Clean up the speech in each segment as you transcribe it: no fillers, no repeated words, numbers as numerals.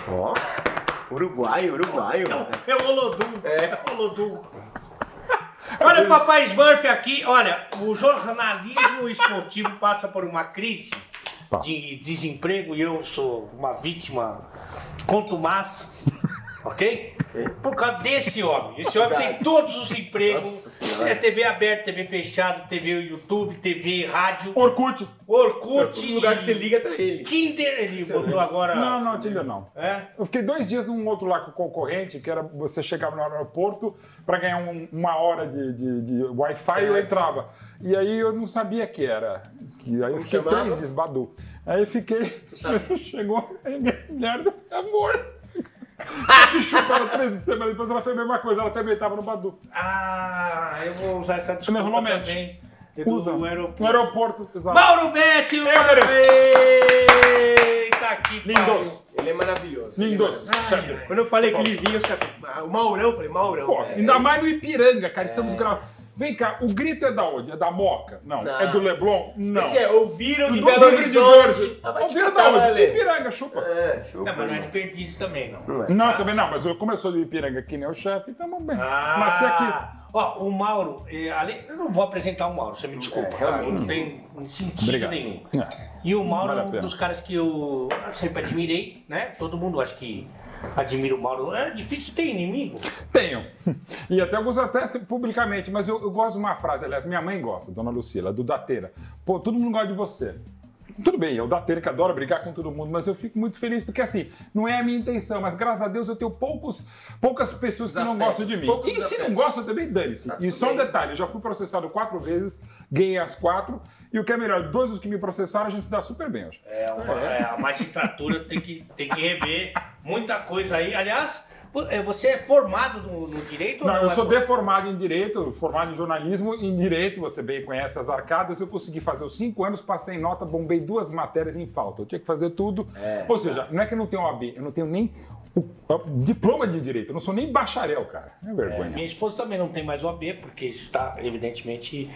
Ó, uruguaio. É o Olodum. Olodum. Olha o Papai Smurf aqui. Olha, o jornalismo esportivo passa por uma crise de desemprego e eu sou uma vítima contumaz, ok? Por causa desse homem. Esse homem tem todos os empregos. É TV aberta, TV fechada, TV YouTube, TV, rádio. Orkut. O lugar que você liga tá ele. Tinder, ele botou agora. Não, Tinder não. É? Eu fiquei 2 dias num outro lá com o concorrente, que era você chegava no aeroporto para ganhar uma hora de Wi-Fi e eu entrava. E aí eu não sabia que era. Aí eu fiquei 3 dias, Badu. Aí eu fiquei. Chegou a minha mulher do amor. Que chupa ela 13 semanas, depois ela fez a mesma coisa, ela também estava no Badu. Ah, eu vou usar essa desculpa também. Usa. No aeroporto. No aeroporto, exato. Mauro Betti! Tá aqui, Lindos. Ele é maravilhoso. Lindos. Quando eu falei que ele vinha, os caras falaram, o Maurão, eu falei, Maurão. Pô, ainda mais no Ipiranga, cara, estamos gravando. Vem cá, o grito é da onde? É da Moca? Não. É do Leblon? Não. Esse ouviram de Do Belo Rio de Horizonte. Ouviram da onde? Do Ipiranga, chupa. Chupa. Não, mas não é de Perdizes também, não. Não, também não, mas eu começou do Ipiranga que nem o chefe, então vamos bem. Nasci aqui. Ó, o Mauro, eu não vou apresentar o Mauro, você me desculpa, tá? Não tem sentido nenhum. E o Mauro é um dos caras que eu sempre admirei, né? Todo mundo acho que admira o Mauro. É difícil ter inimigo? Tenho. E até alguns até publicamente, mas eu gosto de uma frase, aliás, minha mãe gosta, Dona Lucila, do Dateira. Pô, todo mundo gosta de você. Tudo bem, eu Dateira que adora brigar com todo mundo, mas eu fico muito feliz porque assim, não é a minha intenção, mas graças a Deus eu tenho poucas pessoas que não gostam de mim. E se não gostam também, dane-se. E só um detalhe, eu já fui processado 4 vezes, ganhei as 4, e o que é melhor, 2 dos que me processaram, a gente se dá super bem hoje. A magistratura tem que rever muita coisa aí. Aliás, você é formado no direito? Não, ou eu sou deformado em direito, formado em jornalismo e em direito, você bem conhece as arcadas, eu consegui fazer os 5 anos, passei em nota, bombei 2 matérias em falta, eu tinha que fazer tudo. Ou seja, não é que eu não tenho OAB, eu não tenho nem diploma de direito, eu não sou nem bacharel, cara. É vergonha. Minha esposa também não tem mais OAB, porque está, evidentemente,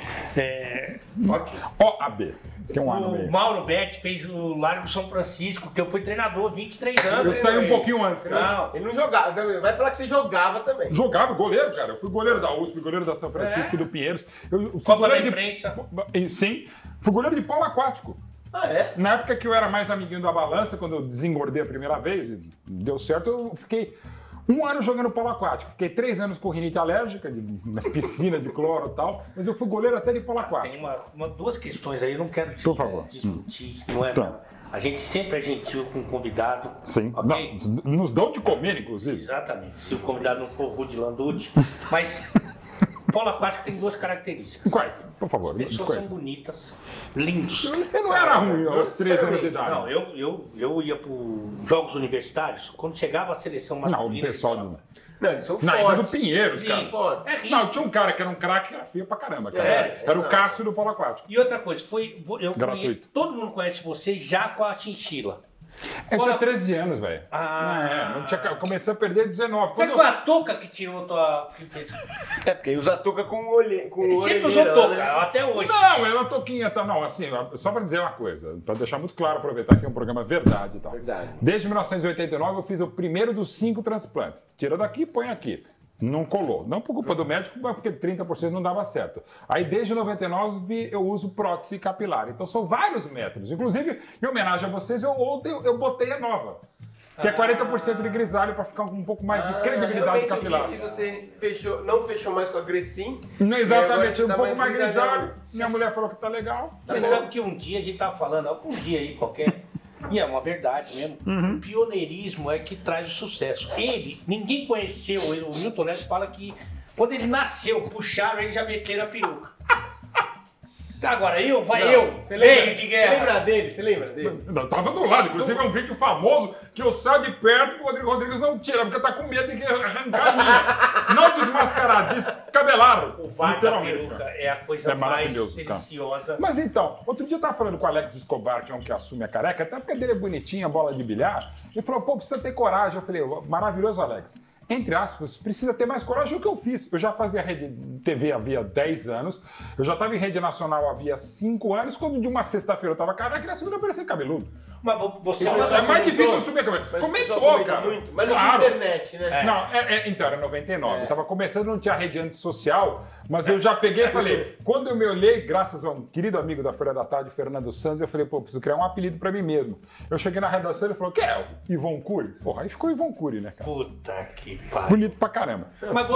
OAB, tem um A no meio. O Mauro Betti fez o Largo São Francisco, que eu fui treinador 23 anos. Eu saí um pouquinho antes, cara. Não, ele não jogava. Vai falar que você jogava também. Jogava, goleiro, cara. Eu fui goleiro da USP, goleiro da São Francisco, do Pinheiros. Eu fui Copa da goleiro imprensa. Sim, fui goleiro de polo aquático. Ah, é? Na época que eu era mais amiguinho da balança, quando eu desengordei a primeira vez, e deu certo, eu fiquei 1 ano jogando polo aquático. Fiquei 3 anos com rinite alérgica, na piscina de cloro e tal, mas eu fui goleiro até de polo aquático. Tem 2 questões aí, eu não quero Por favor. discutir, não é? Tá. A gente sempre é gentil com o convidado. Sim. Ok? Não, nos dão de comer, inclusive. Exatamente, se o convidado não for Rudy Landucci. Mas polo aquático tem 2 características. Quais? Por favor, As pessoas desconheça. são bonitas, lindos. Você não era ruim aos 13 anos de idade. Não, eu ia para jogos universitários, quando chegava a seleção masculina... Não, o pessoal do... Não, eles são Na fortes. época do Pinheiros, cara. Foda. É rico. Não, tinha um cara que era um craque que era feio pra caramba, cara. Era o Cássio do polo aquático. E outra coisa, Gratuito. todo mundo conhece você já com a chinchila. Eu tinha 13 anos, velho. Eu comecei a perder 19. Será que foi a touca que tirou tua... É, porque usa touca com o olho. Sempre usou touca, até hoje. Não, eu a touquinha tá. Não, assim, só pra dizer uma coisa, pra deixar muito claro, aproveitar que é um programa verdade e tal. Verdade. Desde 1989 eu fiz o primeiro dos 5 transplantes. Tira daqui, põe aqui. Não colou. Não por culpa do médico, mas porque 30% não dava certo. Aí, desde 99, eu uso prótese capilar. Então, são vários métodos. Inclusive, em homenagem a vocês, ontem eu botei a nova. Que é 40% de grisalho para ficar com um pouco mais de credibilidade capilar. E você não fechou mais com a Grecin. Não, exatamente, um tá pouco mais grisalho. grisalho. Minha mulher falou que tá legal. Você sabe que um dia a gente tava falando, algum dia aí qualquer, e é uma verdade mesmo, o pioneirismo é que traz o sucesso. Ninguém conheceu ele, o Milton Neves fala que quando ele nasceu, puxaram ele já meteram a peruca. Agora Você lembra dele? Eu tava do lado, inclusive é um vídeo famoso que eu saio de perto e o Rodrigo Rodrigues não tira, porque tá com medo de que arrancar a minha. Não desmascarar, descabelar. O VAR da peruca é a coisa mais deliciosa. Mas então, outro dia eu tava falando com o Alex Escobar, que é um que assume a careca, até porque dele é bonitinha, bola de bilhar. Ele falou, pô, precisa ter coragem. Eu falei, maravilhoso, Alex. Entre aspas, precisa ter mais coragem do que eu fiz. Eu já fazia rede TV havia 10 anos, eu já estava em rede nacional havia 5 anos, quando de uma sexta-feira eu estava careca e na segunda parecia cabeludo. Mas você É mais difícil assumir a câmera. Comentou, cara. Muito, mas claro. não tinha internet, né? Não, então, era 99. Eu tava começando, não tinha rede antissocial, mas eu já peguei e falei, quando eu me olhei, graças a um querido amigo da Folha da Tarde, Fernando Santos, eu falei, pô, preciso criar um apelido pra mim mesmo. Eu cheguei na redação e ele falou, que é o Ivon Cury? Porra, aí ficou Ivon Cury, né, cara? Puta que pariu. Bonito pra caramba. Mas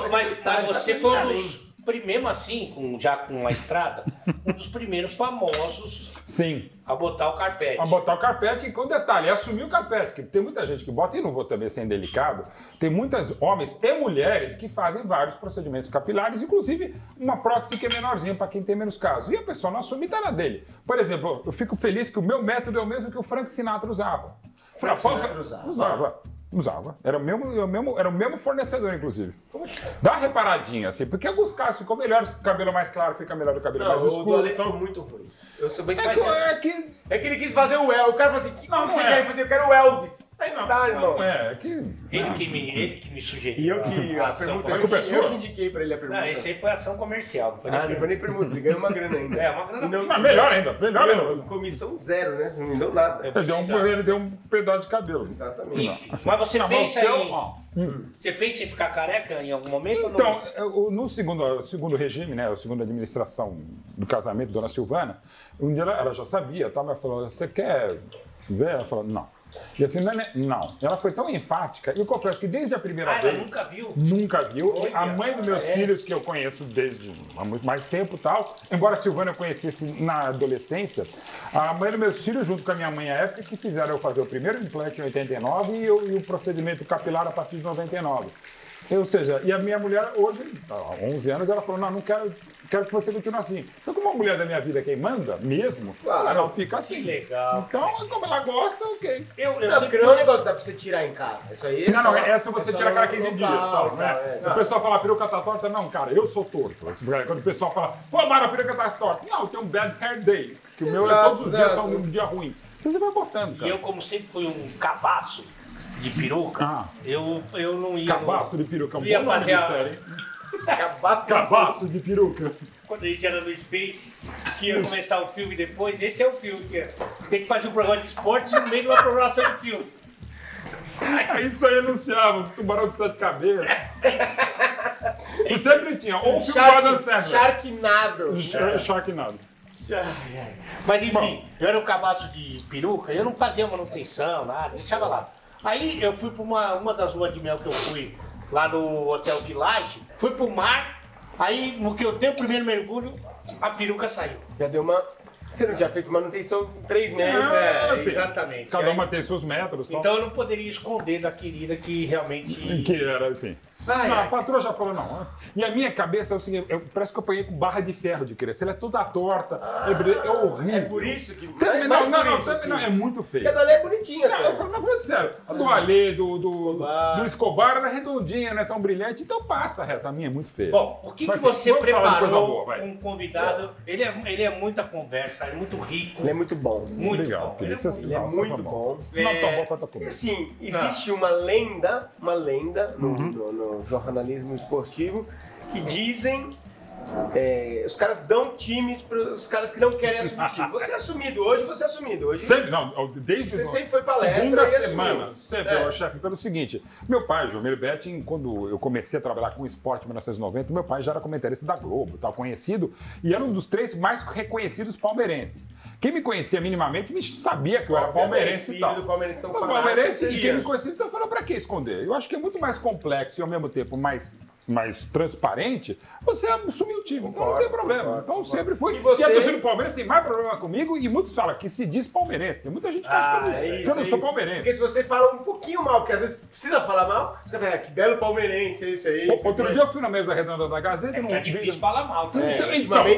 você foi um dos primeiros, assim, já com a estrada, um dos primeiros famosos Sim. a botar o carpete. A botar o carpete e com detalhe, assumir o carpete, porque tem muita gente que bota, e não vou também ser indelicado, tem muitos homens e mulheres que fazem vários procedimentos capilares, inclusive uma prótese que é menorzinha para quem tem menos casos. E a pessoa não assume, tá na dele. Por exemplo, eu fico feliz que o meu método é o mesmo que o Frank Sinatra usava. Frank Sinatra Usava. Era o mesmo fornecedor, inclusive. Dá uma reparadinha, assim, porque alguns casos ficou melhor, o cabelo mais claro fica melhor, o cabelo mais escuro. O do Ale ficou muito ruim. Eu sou bem sincero. É que ele quis fazer o Elvis. O cara falou assim, como você é. quer fazer? Eu quero o Elvis. Aí não dá, irmão. É que... Ele que me sugeriu. E eu que a pergunta, eu que indiquei pra ele a pergunta. Não, esse aí foi ação comercial. Não foi Não foi nem pergunta, ele ganhou uma grana ainda. É, uma grana. melhor ainda. Comissão zero, né? Não me deu nada. Ele deu um pedaço de cabelo. Exatamente. Enfim, mas você Não, pensa mas o seu, em... Você pensa em ficar careca em algum momento? Então, ou não? no segundo regime, né, a segunda administração do casamento, Dona Silvana, um dia ela já sabia, tá, mas falou, você quer ver? Ela falou, não. E assim, não. Ela foi tão enfática, e eu confesso que desde a primeira vez... Ela nunca viu? Nunca viu. Olha, A mãe dos meus filhos, que eu conheço desde há muito mais tempo e tal, embora a Silvana eu conhecesse na adolescência, a mãe dos meus filhos, junto com a minha mãe à época, que fizeram eu fazer o primeiro implante em 89 e o procedimento capilar a partir de 99. Ou seja, e a minha mulher hoje, há 11 anos, ela falou, não quero que você continue assim. Então, como a mulher da minha vida é quem manda, mesmo, ela não fica assim. Que legal. Então, como ela gosta, ok. Não, porque não é um negócio que dá pra você tirar em casa. Isso aí Não, essa você tira a cada 15 dias, local, tal, né? O pessoal fala, a peruca tá torta, não, cara, eu sou torto. Quando o pessoal fala, pô, Mara, a peruca tá torta. Não, eu tenho um bad hair day, que o meu é todos os dias são um dia ruim. Você vai botando, cara. E eu, como sempre fui um cabaço de peruca, eu não ia... Cabaço de peruca, ia bom nome fazer de a... série. Cabaço de peruca. Quando a gente era no Space, que ia começar o filme depois, esse é o filme que tem que fazer um programa de esportes no meio de uma programação de filme. Isso aí anunciava, Tubarão de Sete Cabeças. E sempre tinha, ou o filme do Adam Sandler. Sharknado. Mas enfim, eu era um cabaço de peruca, eu não fazia manutenção, nada, deixava lá. Aí eu fui para uma das luas de mel que eu fui lá no Hotel Village, fui pro mar, aí no que eu dei o primeiro mergulho, a peruca saiu. Já deu uma... Você não tinha feito manutenção em 3 meses? Exatamente. Cada uma tem seus métodos. Então eu não poderia esconder da querida que realmente... Que era, enfim. A patroa já falou, não. E a minha cabeça é o seguinte, parece que eu apanhei com barra de ferro de criança. Ela é toda torta, é horrível. É por isso que... Não, é muito feio. Porque a Dalê é bonitinha, não, falando sério. A do Alê, do Escobar, era redondinha, não é tão brilhante, então passa reto. A minha é muito feia. Bom, por que você preparou um convidado? Ele é muita conversa, é muito rico. Ele é muito bom. Muito legal. bom. Ele é muito bom. Não tão bom quanto a E comida. assim, existe uma lenda no jornalismo esportivo que dizem os caras dão times para os caras que não querem assumir time. Você é assumido hoje. Sempre, não, desde você sempre foi palestra segunda e semana, sempre, chefe, pelo seguinte, meu pai, Jomir Betting, quando eu comecei a trabalhar com esporte em 1990, meu pai já era comentarista da Globo, tal, conhecido, e era um dos 3 mais reconhecidos palmeirenses. Quem me conhecia minimamente me sabia que eu era palmeirense e tal. Palmeirense, e quem me conhecia, então falou, pra que esconder? Eu acho que é muito mais complexo e ao mesmo tempo mais transparente, você assumir o time. Então não tem problema. Então sempre foi. E a torcida do Palmeiras tem mais problema comigo e muitos falam que se diz palmeirense. Tem muita gente que acha que eu não sou palmeirense. Porque se você fala um pouquinho mal, porque às vezes precisa falar mal, você vai falar, que belo palmeirense, isso aí. Outro dia eu fui na mesa redonda da Gazeta. É difícil falar mal também.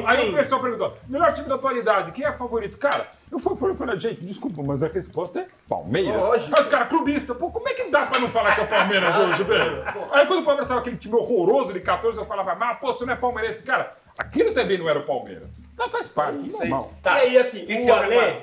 Aí o pessoal perguntou, melhor time da atualidade, quem é favorito? Cara, eu falei, gente, desculpa, mas a resposta é Palmeiras. Aí os caras, clubista, pô, como é que dá pra não falar que é o Palmeiras hoje, velho? Aí quando o Palmeiras tava aquele time horroroso de 14, eu falava, mas pô, você não é palmeirense, cara. Aquilo também não era o Palmeiras. Não faz parte, isso normal. E aí, assim,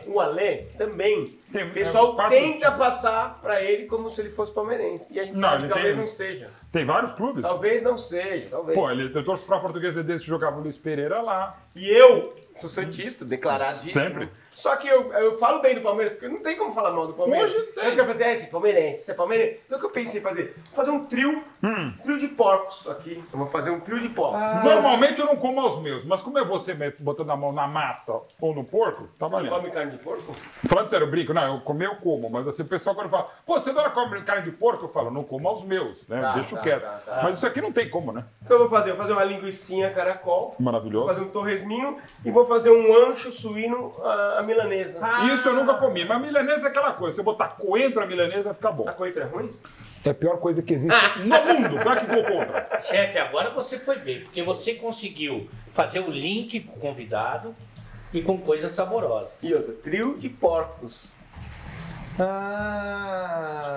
o Alê também, o pessoal tenta passar pra ele como se ele fosse palmeirense. E a gente sabe que talvez não seja. Tem vários clubes? Talvez não seja, talvez. Pô, eu torço pra Portuguesa desde que jogava o Luiz Pereira lá. E eu sou santista, declaradíssimo. Sempre. Só que eu falo bem do Palmeiras, porque não tem como falar mal do Palmeiras. Hoje tem. Eu quero fazer, esse palmeirense, esse é palmeirense. Então o que eu pensei em fazer? Fazer um trio de porcos aqui. Eu vou fazer um trio de porcos. Normalmente eu não como aos meus, mas como é você botando a mão na massa ou no porco, tá Você valendo. come carne de porco? Falando sério, eu brinco, não, eu comer eu como, mas assim, o pessoal quando fala, pô, você adora comer carne de porco? Eu falo, não como aos meus, né? Deixa quieto. Tá. Mas isso aqui não tem como, né? O que eu vou fazer? Eu vou fazer uma linguicinha caracol. Maravilhoso. Vou fazer um torresminho e vou fazer um ancho suíno à milanesa. Isso eu nunca comi, mas milanesa é aquela coisa, se eu botar coentro a milanesa vai ficar bom. A coentro é ruim? É a pior coisa que existe no mundo, pra que vou contra? Chefe, agora você foi bem, porque você conseguiu fazer o link com o convidado e com coisas saborosas. E outra, trio de porcos.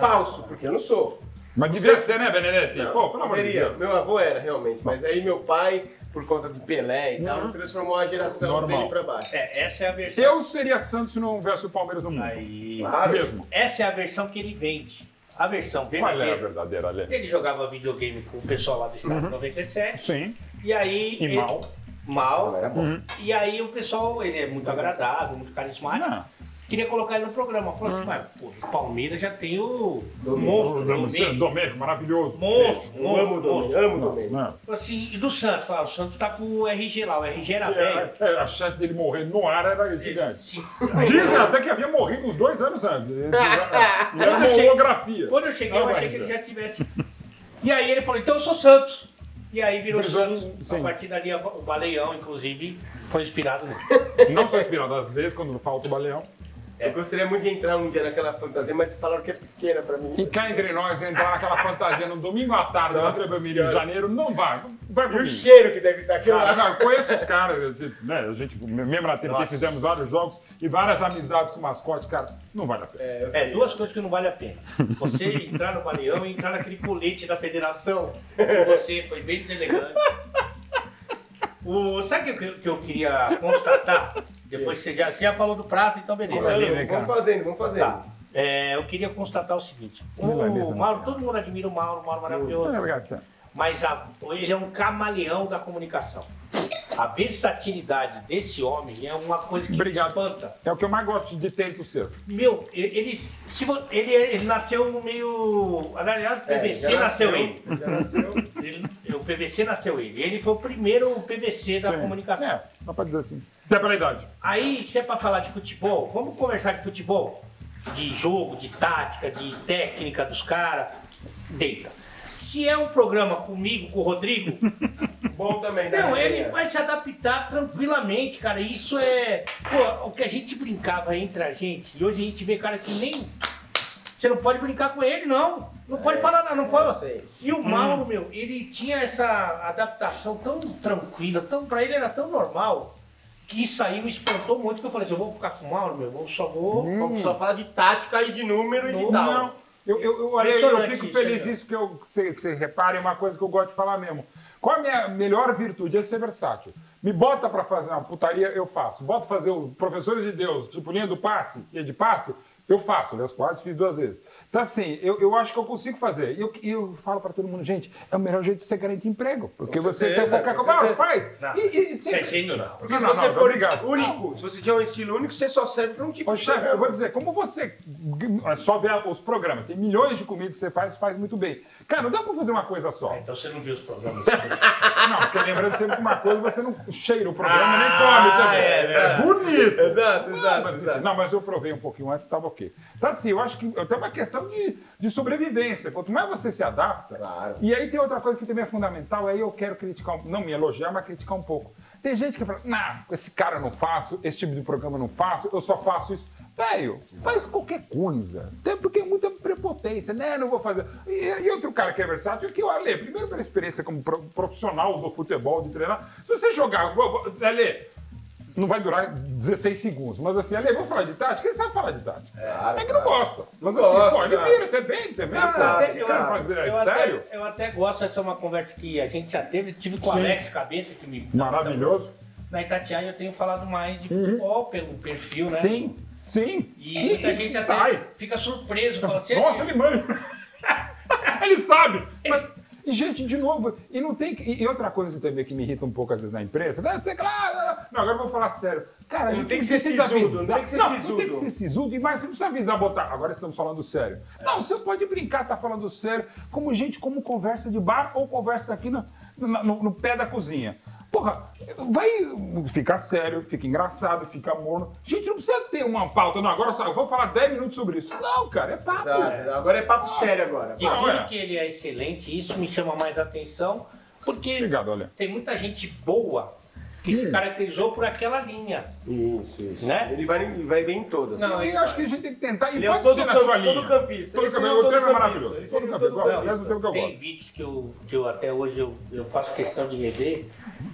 Falso, porque eu não sou. Mas devia ser, né, Benedetti? Pô, pelo amor de Poderia. Deus. Meu avô era, realmente. Mas aí meu pai, por conta de Pelé e tal, transformou a geração Normal. dele pra baixo. Essa é a versão. Eu seria Santos se não houvesse o Palmeiras no mundo. Aí. Claro. Mesmo. Essa é a versão que ele vende. A versão Qual é a verdadeira. verdadeira, Lê? Ele jogava videogame com o pessoal lá do Estado 97. Sim. E aí. E mal. Mal. Era bom. E aí o pessoal, ele é muito agradável, muito carismático. Não. Queria colocar ele no programa. Falou assim, mas pô, o Palmeiras já tem o monstro, Domênico, maravilhoso. Monstro, Eu amo o Domênico. Amo o Domênico. Não. Falou assim, e do Santos? Falou, o Santos tá com o RG lá, o RG era velho. A chance dele morrer no ar era gigante. Sim. Dizem até que havia morrido uns 2 anos antes. E era uma Quando eu cheguei- holografia. Quando eu cheguei, eu Não, achei mas que ele já. já tivesse. E aí ele falou, então eu sou Santos. E aí virou Santos. Sim. A partir dali, o Baleião, inclusive, foi inspirado nele. Não só inspirado, às vezes, quando falta o baleão. Eu gostaria muito de entrar um dia naquela fantasia, mas falaram que é pequena pra mim. E cá entre nós, entrar naquela fantasia no domingo à tarde, na Nossa Tribamira, em Senhora. janeiro, não vai. Vai E o comigo. cheiro que deve estar aqui Cara, lá. não, eu conheço os caras, né? A gente, mesmo na TNT, fizemos vários jogos e várias amizades com mascote, cara, não vale a pena. Duas coisas que não vale a pena. Você entrar no Baleião e entrar naquele colete da federação. Você foi bem deselegante. Sabe o que eu queria constatar? Depois você já falou do prato, então beleza. Vamos fazendo. Tá. Eu queria constatar o seguinte. O Mauro, todo mundo admira o Mauro maravilhoso. Mas ele é um camaleão da comunicação. A versatilidade desse homem é uma coisa que me espanta. É o que eu mais gosto de tempo seu. Meu, ele nasceu meio... Aliás, o PVC nasceu ele. Já nasceu. O PVC nasceu ele. Ele foi o primeiro PVC da comunicação. É, dá pra dizer assim. Até pela idade. Aí, se é pra falar de futebol, vamos conversar de futebol? De jogo, de tática, de técnica dos caras. Deita. Se é um programa comigo, com o Rodrigo, Bom também, né? não, ele vai se adaptar tranquilamente, cara. Isso é... Pô, o que a gente brincava entre a gente, e hoje a gente vê cara que nem... Você não pode brincar com ele, não. Não pode falar nada, não pode. sei. E o Mauro, meu, ele tinha essa adaptação tão tranquila, pra ele era tão normal, que isso aí me espantou muito, que eu falei assim, eu vou ficar com o Mauro, meu, eu só vou... Vamos só falar de tática e de número e de tal. Não. Eu Impressionante fico isso, feliz né? isso que você repare, uma coisa que eu gosto de falar mesmo. Qual a minha melhor virtude? É ser versátil. Me bota pra fazer uma putaria, eu faço. Bota fazer o Professores de Deus, tipo linha do passe, e de passe, eu faço. Aliás, quase fiz 2 vezes. Então, assim, eu acho que eu consigo fazer. E eu falo pra todo mundo, gente, é o melhor jeito de você garantir emprego. Porque você tem qualquer coisa, faz. Isso é sempre... genial. Porque se você for obrigado. único, se você tiver um estilo único, você só serve pra um tipo Ô, de chefe, eu programa. vou dizer, como você só vê os programas, tem milhões de comidas que você faz muito bem. Cara, não dá pra fazer uma coisa só. Então você não viu os programas. Não, porque lembrando sempre que uma coisa, você não cheira o programa nem come também. É bonito. Exato. Não, mas eu provei um pouquinho antes, estava ok. Então assim, eu acho que tem uma questão de sobrevivência. Quanto mais você se adapta... Claro. E aí tem outra coisa que também é fundamental, aí eu quero criticar, não me elogiar, mas criticar um pouco. Tem gente que fala, não, esse cara eu não faço, esse tipo de programa eu não faço, eu só faço isso. Velho, faz qualquer coisa. Até porque é muita prepotência, né? Não vou fazer. E outro cara que é versátil, que eu Ale, primeiro pela experiência como profissional do futebol, de treinar. Se você jogar, Ale, não vai durar 16 segundos. Mas assim, Ale, vamos falar de tática? Ele sabe falar de tática. É que não gosta. Mas assim, gosta, pô, ele cara. vira, até bem, sabe. Você não fazer, sério? Eu até gosto, essa é uma conversa que a gente já teve, tive com o Sim. Alex Cabeça, que me... Maravilhoso. Na Itatiaia eu tenho falado mais de futebol, pelo perfil, né? Sim. E muita gente sai. até fica surpreso, fala assim... Nossa, ele manja. Ele sabe. Mas E, gente, de novo, e não tem... E outra coisa também que me irrita um pouco, às vezes, na imprensa, não, agora eu vou falar sério. Cara, a gente tem que ser sisudo, não tem que ser sisudo. Não tem que ser sisudo, mas você não precisa avisar, botar. Agora estamos falando sério. Não, você pode brincar, tá falando sério, como gente, como conversa de bar ou conversa aqui no pé da cozinha. Porra, vai ficar sério, fica engraçado, fica morno. Gente, não precisa ter uma pauta. Não, agora só, eu vou falar 10 minutos sobre isso. Não, cara, é papo. Exato. Agora é papo sério agora. De tudo que ele é excelente, isso me chama mais atenção, porque Obrigado, tem muita gente boa que se caracterizou por aquela linha. Isso. Né? Ele vai bem em todas. Não, eu acho que a gente tem que tentar, e Ele pode ser na sua linha. Todo campista. O treino é maravilhoso. Todo campista. Tem vídeos que eu até hoje eu faço questão de rever,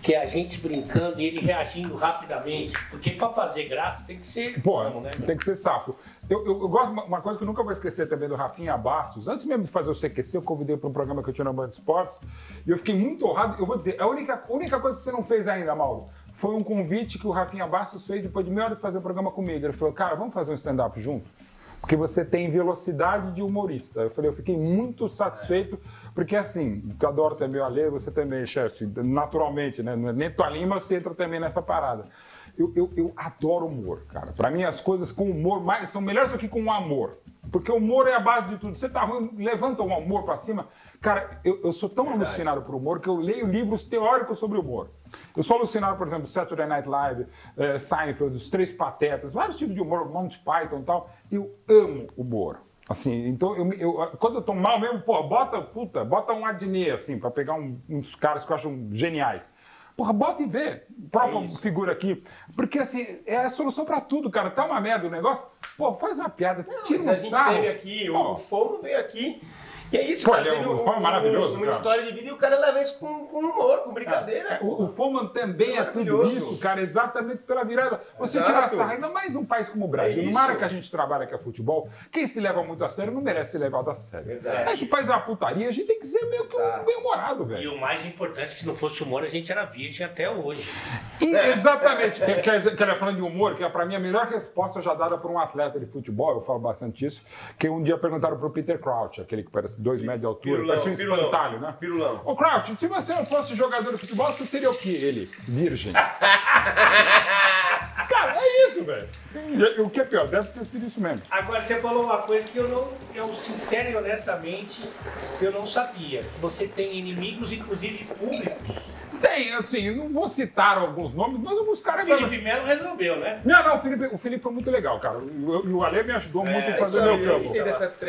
que é a gente brincando e ele reagindo rapidamente. Porque pra fazer graça tem que ser... Pô, né? tem que ser sapo. Eu gosto, uma coisa que eu nunca vou esquecer também do Rafinha Bastos. Antes mesmo de fazer o CQC, eu convidei para um programa que eu tinha na Band Esportes e eu fiquei muito honrado. Eu vou dizer, a única coisa que você não fez ainda, Mauro, foi um convite que o Rafinha Bastos fez depois de meia hora de fazer o programa comigo. Ele falou, cara, vamos fazer um stand-up junto? Porque você tem velocidade de humorista. Eu fiquei muito satisfeito, porque assim, eu adoro também o Alê, você também, chefe, naturalmente, né? Nem tua língua, você entra também nessa parada. Eu adoro humor, cara. Pra mim, as coisas com humor são melhores do que com amor. Porque o humor é a base de tudo. Você tá ruim, levanta o humor pra cima. Cara, eu sou tão alucinado por humor que eu leio livros teóricos sobre humor. Eu sou alucinado, por exemplo, Saturday Night Live, Seinfeld, Os Três Patetas, vários tipos de humor, Monty Python e tal. Eu amo humor. Assim, então, quando eu tô mal mesmo, pô, bota um Adnet, assim, pra pegar uns caras que eu acho geniais. Porra, bota e vê. Própria figura aqui. Porque, assim, é a solução pra tudo, cara. Tá uma merda o negócio. Pô, faz uma piada, tira um sarro. A gente veio aqui, o Fomo veio aqui. E é isso, pô, cara. Ele é maravilhoso, uma cara. História de vida e o cara leva isso com humor, com brincadeira. O Foman também é tudo isso, cara, exatamente pela virada. Você tira sarro, ainda mais num país como o Brasil, numa área que a gente trabalha, que é futebol, quem se leva muito a sério não merece ser levado a sério. Verdade. Esse país é uma putaria, a gente tem que ser meio que bem-humorado, velho. E o mais importante é que se não fosse humor, a gente era virgem até hoje. Exatamente. Que ela falando de humor, que é pra mim a melhor resposta já dada por um atleta de futebol, eu falo bastante isso, que um dia perguntaram pro Peter Crouch, aquele que parece 2 metros de altura, parece um espantalho, né? Pirulão. Ô, Crouch, se você não fosse jogador de futebol, você seria o quê? Ele, virgem. Cara, é isso, velho. O que é pior? Deve ter sido isso mesmo. Agora, você falou uma coisa que eu sincero e honestamente, eu não sabia. Você tem inimigos, inclusive públicos. Tem, assim, eu não vou citar alguns nomes, mas alguns caras... Felipe Melo resolveu, né? Não, o Felipe foi muito legal, cara. E o Ale me ajudou muito em fazer o meu campo.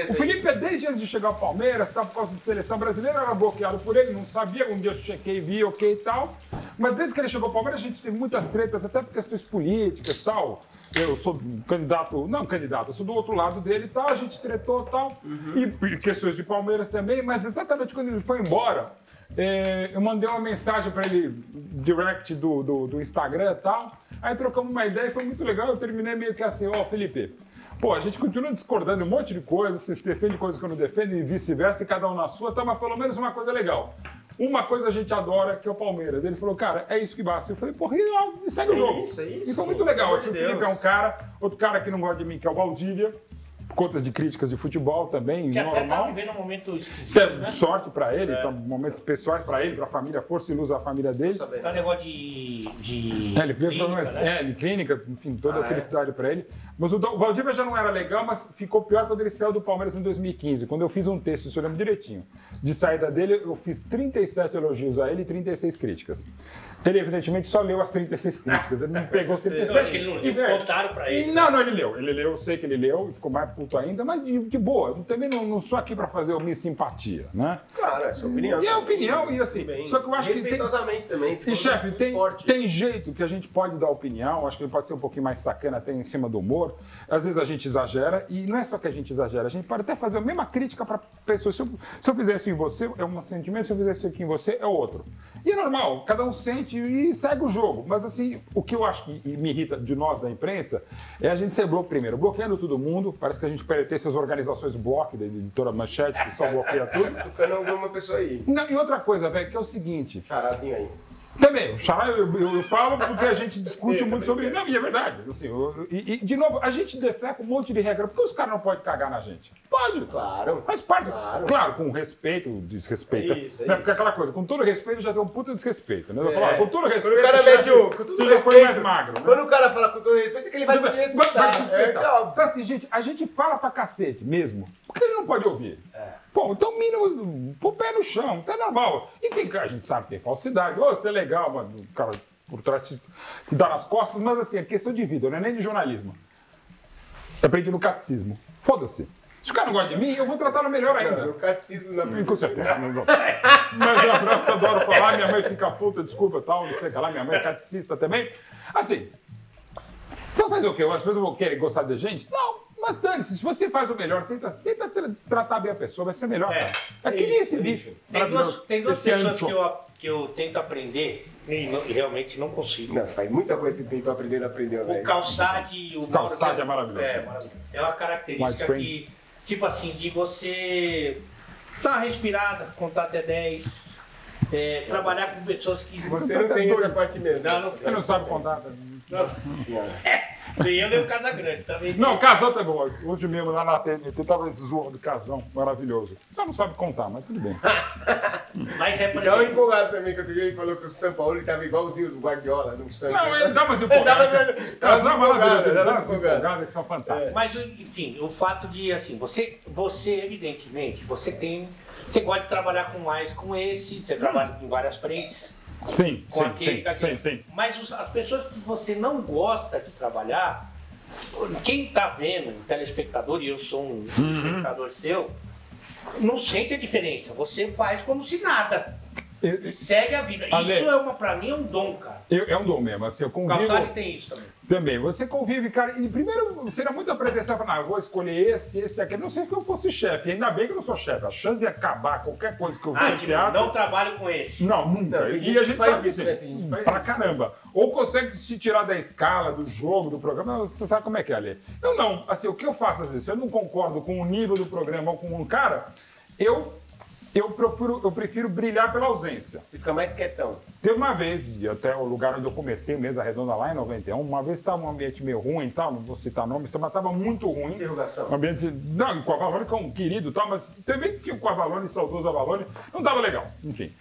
O Felipe, desde antes de chegar ao Palmeiras, tá, por causa de seleção brasileira, era bloqueado por ele, não sabia. Um dia eu chequei, vi, ok e tal. Mas desde que ele chegou ao Palmeiras, a gente teve muitas tretas, até por questões políticas e tal. Eu sou eu sou do outro lado dele e tal, a gente tretou e tal. E questões de Palmeiras também, mas exatamente quando ele foi embora, eu mandei uma mensagem para ele, direct do Instagram e tal. Aí trocamos uma ideia e foi muito legal. Eu terminei meio que assim, Felipe, pô, a gente continua discordando de um monte de coisas, você defende coisas que eu não defendo e vice-versa, e cada um na sua, tá, mas pelo menos uma coisa legal. Uma coisa a gente adora, que é o Palmeiras. Ele falou, cara, é isso que basta. Eu falei, porra, e segue o jogo. Isso. E foi muito legal. Assim, o Felipe é um cara, outro cara que não gosta de mim, que é o Valdívia. Contas de críticas de futebol também, que normal. Até tá vivendo um momento esquisito, né? Sorte pra ele, momentos pessoais pra ele, pra família, força e luz à família dele. Tá um negócio de ele teve problemas de clínica, enfim, toda a felicidade pra ele. Mas o Valdívia já não era legal, mas ficou pior quando ele saiu do Palmeiras em 2015, quando eu fiz um texto, isso eu lembro direitinho. De saída dele, eu fiz 37 elogios a ele e 36 críticas. Ele, evidentemente, só leu as 36 críticas. Ele não pegou as 36. Eu acho que ele não contaram pra ele. Não, ele leu. Ele leu, eu sei que ele leu, ficou mais puto ainda, mas de boa. Eu também não sou aqui pra fazer minha simpatia, né? Cara, é sua opinião. E é opinião, e assim, bem, só que eu acho que respeitosamente também. E, chefe, tem jeito que a gente pode dar opinião, acho que ele pode ser um pouquinho mais sacana até em cima do humor. Às vezes a gente exagera, e não é só que a gente exagera, a gente pode até fazer a mesma crítica pra pessoa. Se eu fizer isso em você, é um sentimento, se eu fizer isso aqui em você, é outro. E é normal, cada um sente e segue o jogo. Mas assim, o que eu acho que me irrita de nós da imprensa é a gente ser primeiro, bloqueando todo mundo, parece que a gente pertence às organizações bloco, da editora Manchete, que só bloqueia tudo. Eu não vi uma pessoa aí. Não, e outra coisa, velho, que é o seguinte... Charazinho aí. Também, o xará eu falo porque a gente discute muito sobre isso. Não, e é verdade. Assim, de novo, a gente defeca um monte de regra. Por que os caras não podem cagar na gente? Pode. Claro. Faz parte. Claro. Com respeito, desrespeito. Isso, né? Porque aquela coisa, com todo respeito já tem um puta desrespeito. Né? Eu falo, com todo respeito. Quando o cara mete o. Você já foi mais magro. Né? Quando o cara fala com todo respeito, é que ele vai te respeitar. Então, assim, gente, a gente fala pra cacete mesmo. Por que ele não pode ouvir? Pô, então, mínimo, pôr o pé no chão, tá normal. E a gente sabe que tem falsidade. Ô, isso é legal, mano, o cara por trás te dá nas costas, mas assim, é questão de vida, não é nem de jornalismo. Aprendi no catecismo. Foda-se. Se o cara não gosta de mim, eu vou tratá-lo melhor ainda. O catecismo não. Com certeza. Mas é uma frase que eu adoro falar, minha mãe fica puta, desculpa, tal, não sei o que lá, minha mãe é catecista também. Assim, então fazer o quê? As pessoas vão querer gostar da gente? Não. Mas dane-se, se você faz o melhor, tenta tratar bem a pessoa, vai ser melhor, cara. É que nem esse bicho. Tem duas pessoas que eu tento aprender e realmente não consigo. Não, faz muita coisa que tentou aprender, não aprendeu, velho. O Calçade e o Calçade é maravilhoso. É maravilhoso. É uma característica que, tipo assim, de você dar uma respirada, contar até 10, trabalhar com pessoas que... Você não tem essa parte mesmo. Ele não sabe contar. Nossa Senhora. Nem eu nem o Casagrande, tá vendo? Não, Casão tá bom. Hoje mesmo lá na TNT tava esse zoom do Casão, maravilhoso. Só não sabe contar, mas tudo bem. Mas é por exemplo... Eu empolgado também, que outro dia ele falou que o São Paulo tava igualzinho do Guardiola, no Santos. Não, ele dá mais empolgado. Casão é maravilhoso, ele dá umas empolgadas que são fantásticas. Mas, enfim, o fato de, assim, você evidentemente, você gosta de trabalhar com esse, você trabalha em várias frentes. Sim. Mas as pessoas que você não gosta de trabalhar, quem está vendo, o telespectador, e eu sou um espectador seu, não sente a diferença. Você faz como se nada. E segue a vida. Isso pra mim é um dom, cara. É um dom mesmo. Assim, eu convivo... O Calçade tem isso também. Também. Você convive, cara. E primeiro, seria muita pretensão falar, eu vou escolher esse, aquele. Não sei que eu fosse chefe. Ainda bem que eu não sou chefe. A chance de acabar qualquer coisa que eu chefiasse... Não trabalho com esse. Não, nunca. Não, e a gente faz sabe isso, né? Pra caramba. Ou consegue se tirar da escala, do jogo, do programa. Você sabe como é que é, Ale. Eu não. Assim, o que eu faço às vezes? Se eu não concordo com o nível do programa ou com um cara, eu prefiro brilhar pela ausência. Você fica mais quietão. Teve uma vez, até o lugar onde eu comecei, Mesa Redonda, lá em 91, uma vez estava um ambiente meio ruim e tal, não vou citar nomes, mas estava muito ruim. Interrogação. Um ambiente, não, com o Avalone, que é um querido e tal, mas também que o Avalone, saudoso Avalone, não estava legal, enfim.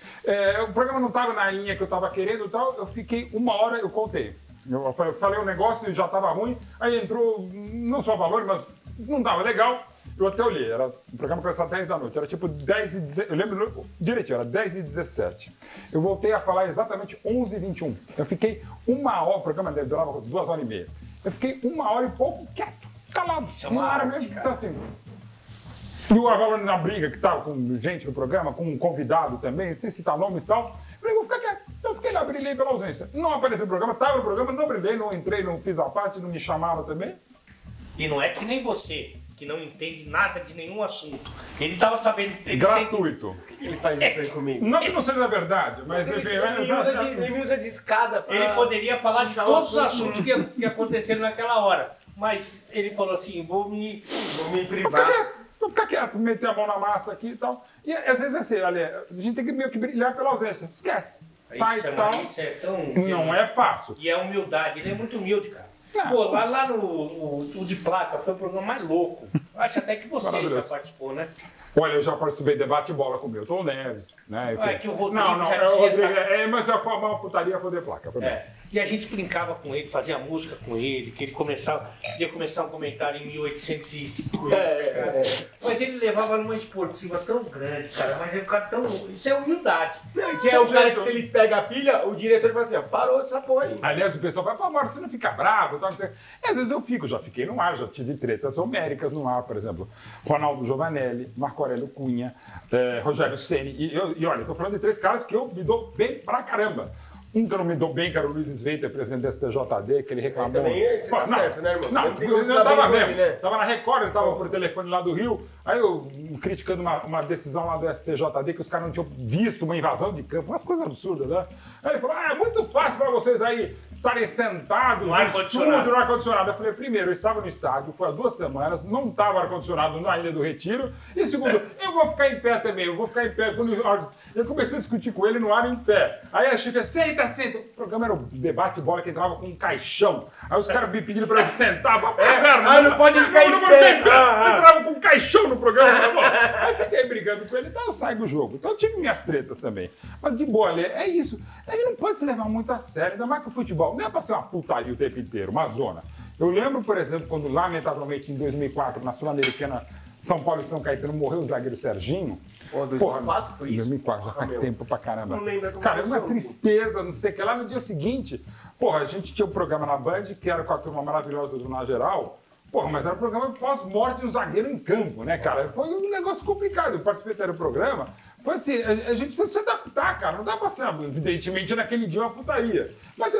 O programa não estava na linha que eu estava querendo e tal, eu fiquei uma hora, eu contei. Eu falei um negócio e já estava ruim, aí entrou, não só o Avalone, mas não estava legal. Eu até olhei, o programa começava às 10 da noite, era tipo 10 e 17, eu lembro direitinho, era 10 e 17. Eu voltei a falar exatamente 11 e 21. Eu fiquei uma hora, o programa durava 2 horas e meia. Eu fiquei uma hora e pouco quieto, calado. Isso é uma arte, mesmo, cara. tá assim. E o Avalone na briga que tava com gente no programa, com um convidado também, sem citar nomes e tal, eu falei, vou ficar quieto. Eu fiquei lá, brilhei pela ausência. Não apareceu no programa, tava no programa, não brilhei, não entrei, não fiz a parte, não me chamaram também. E não é que nem você, que não entende nada de nenhum assunto. Ele estava sabendo... Gratuito. Ele faz isso aí comigo. Não que não seja verdade, mas... Ele me usa de escada pra... Ele poderia falar de todos os assuntos que aconteceram naquela hora. Mas ele falou assim, vou me privar. Vou ficar quieto, meter a mão na massa aqui e tal. E às vezes assim, olha, a gente tem que meio que brilhar pela ausência. Esquece. Faz tal. Isso é tão... Não é fácil. E é humildade. Ele é muito humilde, cara. Não. Pô, lá no o de placa foi o programa mais louco. Acho até que você já participou, né? Olha, eu já participei de debate e bola com o Milton Neves, né? É que o Rodrigo não, já é o tinha Rodrigo, mas eu foi uma putaria foi de placa. Foi E a gente brincava com ele, fazia música com ele, que ele ia começar um comentário em 1850. Mas ele levava numa esportiva tão grande, cara. Mas é um cara tão... Isso é humildade. Que é o cara que se ele pega a pilha, o diretor fala assim, ó, parou dessa porra aí. Aliás, o pessoal fala, pô, Mauro, você não fica bravo, tal, não sei. E às vezes eu fico, já fiquei no ar, já tive tretas homéricas no ar, por exemplo. Ronaldo Giovanelli, Marco Aurélio Cunha, Rogério Ceni. E olha, eu tô falando de 3 caras que eu me dou bem pra caramba. Um que eu não me dou bem, que era o Luiz Sveiter, presidente do STJD, que ele reclamou. Também você tá certo, né, irmão? Não, eu tava mesmo. Né? Tava na Record, eu tava por telefone lá do Rio. Aí eu criticando uma decisão lá do STJD, que os caras não tinham visto uma invasão de campo, umas coisas absurdas, né? Aí ele falou, é muito fácil pra vocês aí estarem sentados no ar-condicionado. Eu falei, primeiro, eu estava no estádio, foi há 2 semanas, não estava ar-condicionado na Ilha do Retiro. E segundo, eu vou ficar em pé também, eu vou ficar em pé. Quando eu comecei a discutir com ele no ar em pé. Aí a chefe, senta senta. O programa era o debate bola que entrava com um caixão. Aí os caras me pediram pra eu sentar, perna. Não pode ficar em pé. Entrava com um caixão no programa. Aí fiquei brigando com ele, então eu saio do jogo. Então eu tive minhas tretas também. Mas de boa, é isso. Ele não pode se levar muito a sério, ainda mais que o futebol. Não é pra ser uma putaria o tempo inteiro, uma zona. Eu lembro, por exemplo, quando lamentavelmente em 2004, na Sul-Americana, São Paulo e São Caetano, morreu o zagueiro Serginho. Pô, 2004 foi isso? 2004, já faz tempo pra caramba. Não lembro como cara, foi uma isso. tristeza, não sei o que. Lá no dia seguinte, porra, a gente tinha um programa na Band, que era com a turma maravilhosa do Na Geral. Porra, mas era um programa pós-morte de um zagueiro em campo, né, cara? Foi um negócio complicado. Eu participei do programa. Foi assim, a gente precisa se adaptar, cara. Não dá pra ser, evidentemente, naquele dia uma putaria. Mas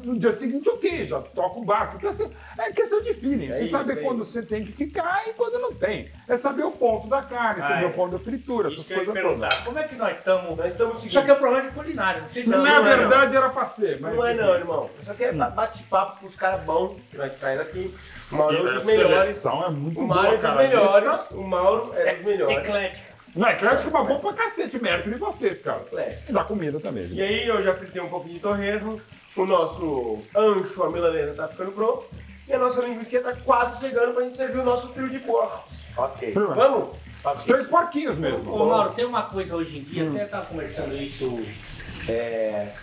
no dia seguinte, ok, já toca o barco. Então, assim, é questão de feeling. Você saber quando você tem que ficar e quando não tem. É saber o ponto da carne, saber o ponto da fritura, essas coisas todas. Como é que nós estamos? Nós estamos seguindo. Isso aqui é um problema de culinária. Não sei se Na verdade, era pra ser. Mas não é não, irmão. Isso aqui é bate-papo com os caras bons que nós traz aqui. O Mauro é um dos melhores. É muito O Mauro é dos melhores. O Mauro é dos melhores. Eclética. Não, é claro que é uma boa pra cacete, mérito de vocês, cara. Eclética. E da comida também. E aí eu já fritei um pouquinho de torresmo. O nosso ancho, a milanesa, tá ficando pronto. E a nossa linguiça tá quase chegando pra gente servir o nosso trio de porcos. Ok. Vamos? Os 3 porquinhos mesmo. Ô, Mauro, tem uma coisa hoje em dia, até estava conversando isso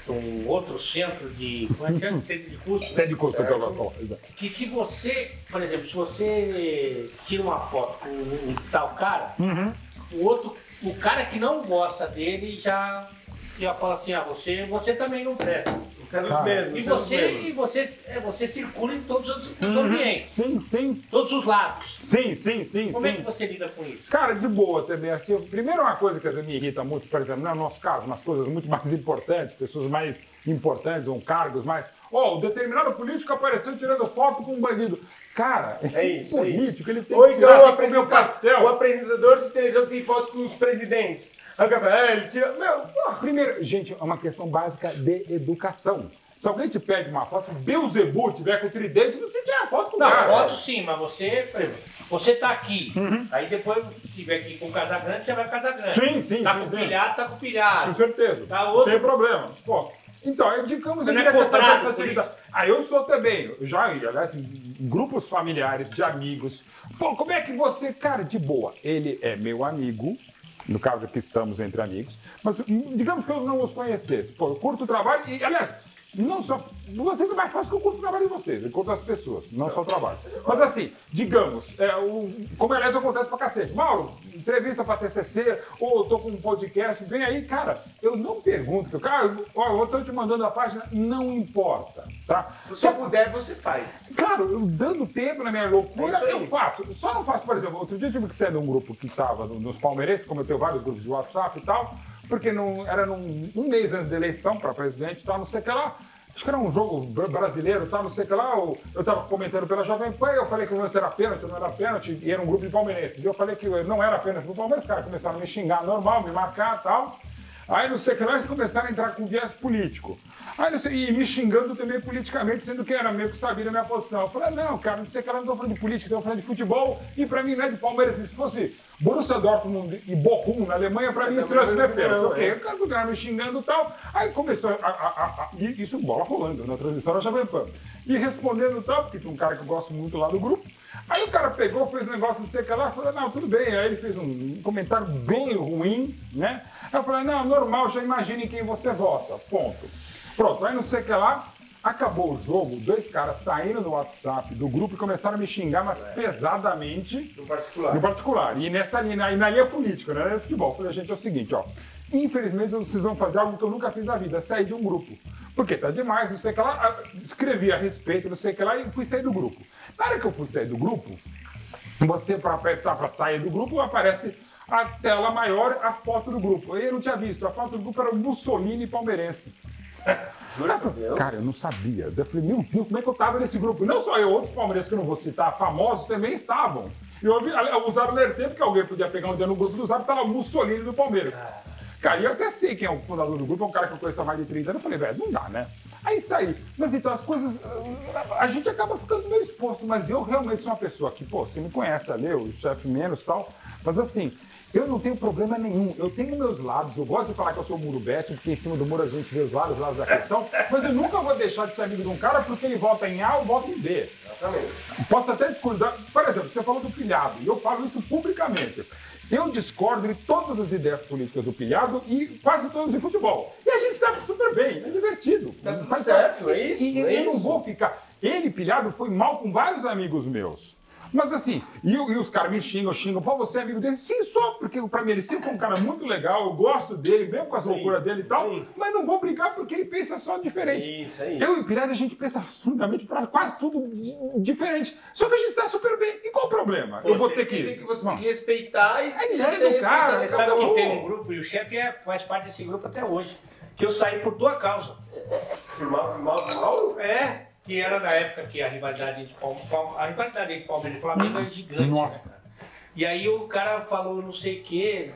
com outro centro de. Como é que é? Centro de custo. Centro de custo, que eu gosto. Exato. Que se você, por exemplo, se você tira uma foto com um tal cara, o cara que não gosta dele já fala assim, você também não presta. Isso é dos mesmos. E você circula em todos os ambientes. Sim. Todos os lados. Sim. Como é que você lida com isso? Cara, de boa também. Assim, primeiro uma coisa que às vezes me irrita muito, por exemplo, no nosso caso, umas coisas muito mais importantes, pessoas mais importantes ou cargos mais... o determinado político apareceu tirando foto com um bandido. Cara, é isso, político, ele tem ou que tirar então comer o pastel. O apresentador de televisão tem foto com os presidentes. Aí o cara fala, ele tira... Meu, porra. Primeiro, gente, é uma questão básica de educação. Se alguém te pede uma foto, se Beelzebub tiver com o tridente, você tira a foto com o cara. Não, foto sim, mas você, por exemplo, você tá aqui, aí depois se estiver aqui com o Casagrande, você vai com o Casagrande. Sim. Tá com o pilhado, tá com o pilhado. Com certeza. Tá Não outro... tem problema. Pô, então, digamos, você eu não queria é essa cobrado versatilidade. Eu sou também. Eu já, aliás, em grupos familiares, de amigos. Pô, como é que você... Cara, de boa, ele é meu amigo. No caso aqui estamos entre amigos. Mas digamos que eu não os conhecesse. Pô, eu curto o trabalho e, aliás... Não só. Vocês é mais fácil que eu curto o trabalho de vocês, eu curto as pessoas, não só o trabalho. Mas assim, digamos, como aliás acontece pra cacete. Mauro, entrevista pra TCC, ou eu tô com um podcast, vem aí, cara, eu não pergunto, cara, eu tô te mandando a página, não importa, tá? Se você puder, você faz. Claro, eu dando tempo na minha loucura, É eu faço. Só não faço, por exemplo, outro dia eu tive que sair de um grupo que tava nos palmeirenses, como eu tenho vários grupos de WhatsApp e tal, porque era um mês antes da eleição para presidente e tal, não sei o que lá. Acho que era um jogo brasileiro e tal, não sei o que lá. Eu tava comentando pela Jovem Pan, eu falei que o lance era pênalti, não era pênalti, e era um grupo de palmeirenses. Eu falei que não era pênalti pro Palmeiras, os caras começaram a me xingar normal, me marcar e tal. Aí não sei o que lá, eles começaram a entrar com viés político. Aí, não sei, e me xingando também politicamente, sendo que era meio que sabia da minha posição. Eu falei, não, cara, não sei o que lá, não tô falando de política, tô falando de futebol. E pra mim não é de Palmeiras, se fosse Borussia Dortmund e Bochum na Alemanha, pra mim isso não é pênalti. Ok, o cara continuava me xingando e tal. Aí começou e isso bola rolando na transmissão da Jovem Pan. E respondendo e tal, porque tem um cara que eu gosto muito lá do grupo. Aí o cara pegou, fez um negócio, não sei o que lá, falou, não, tudo bem. Aí ele fez um comentário bem ruim, né? Aí eu falei, não, normal, já imagine em quem você vota, ponto. Pronto, aí não sei o que lá, acabou o jogo, 2 caras saíram do WhatsApp do grupo e começaram a me xingar, mas pesadamente no particular. E nessa linha, na linha política, não era futebol. Eu falei, gente, é o seguinte, ó, infelizmente vocês vão fazer algo que eu nunca fiz na vida, sair de um grupo. Porque tá demais, não sei o que lá, escrevi a respeito, não sei o que lá, e fui sair do grupo. Na hora que eu fui sair do grupo, você, para apertar para sair do grupo, aparece a tela maior, a foto do grupo. Eu não tinha visto, a foto do grupo era o Mussolini palmeirense. Cara, eu não sabia. Eu falei, meu Deus, como é que eu tava nesse grupo? Não só eu, outros palmeirenses que eu não vou citar, famosos também estavam. E eu usaram o Lertempo, porque alguém podia pegar um dia no grupo do Zap, tava Mussolini do Palmeiras. Cara, e eu até sei quem é o fundador do grupo, é um cara que eu conheço há mais de 30 anos. Eu falei, velho, não dá, né? Aí saí. Mas então as coisas. A gente acaba ficando meio exposto, mas eu realmente sou uma pessoa que, pô, você me conhece ali, o chefe menos e tal. Mas assim, eu não tenho problema nenhum. Eu tenho meus lados. Eu gosto de falar que eu sou muro Beto, porque em cima do muro a gente vê os lados da questão. Mas eu nunca vou deixar de ser amigo de um cara porque ele vota em A ou vota em B. Exatamente. Posso até discordar. Por exemplo, você falou do Pilhado, e eu falo isso publicamente. Eu discordo de todas as ideias políticas do Pilhado e quase todas de futebol. E a gente está super bem, é divertido. Tá tudo certo, é isso. E eu não vou ficar... Ele, Pilhado, foi mal com vários amigos meus. Mas assim, e os caras me xingam, pô, você é amigo dele? Sim, sou, porque pra mim ele sempre foi um cara muito legal, eu gosto dele, mesmo com as loucuras dele e tal, mas não vou brigar porque ele pensa só diferente. Isso, é isso. Eu e o Pilhado, a gente pensa absolutamente pra quase tudo diferente. Só que a gente está super bem. E qual o problema? Eu vou ter que... Você tem que respeitar e do cara. Você sabe que tem um grupo, e o chefe faz parte desse grupo até hoje, que eu saí por tua causa. Mal? É. Que era na época que a rivalidade entre Palmeiras e Flamengo é gigante. Nossa. Né, e aí o cara falou não sei o quê.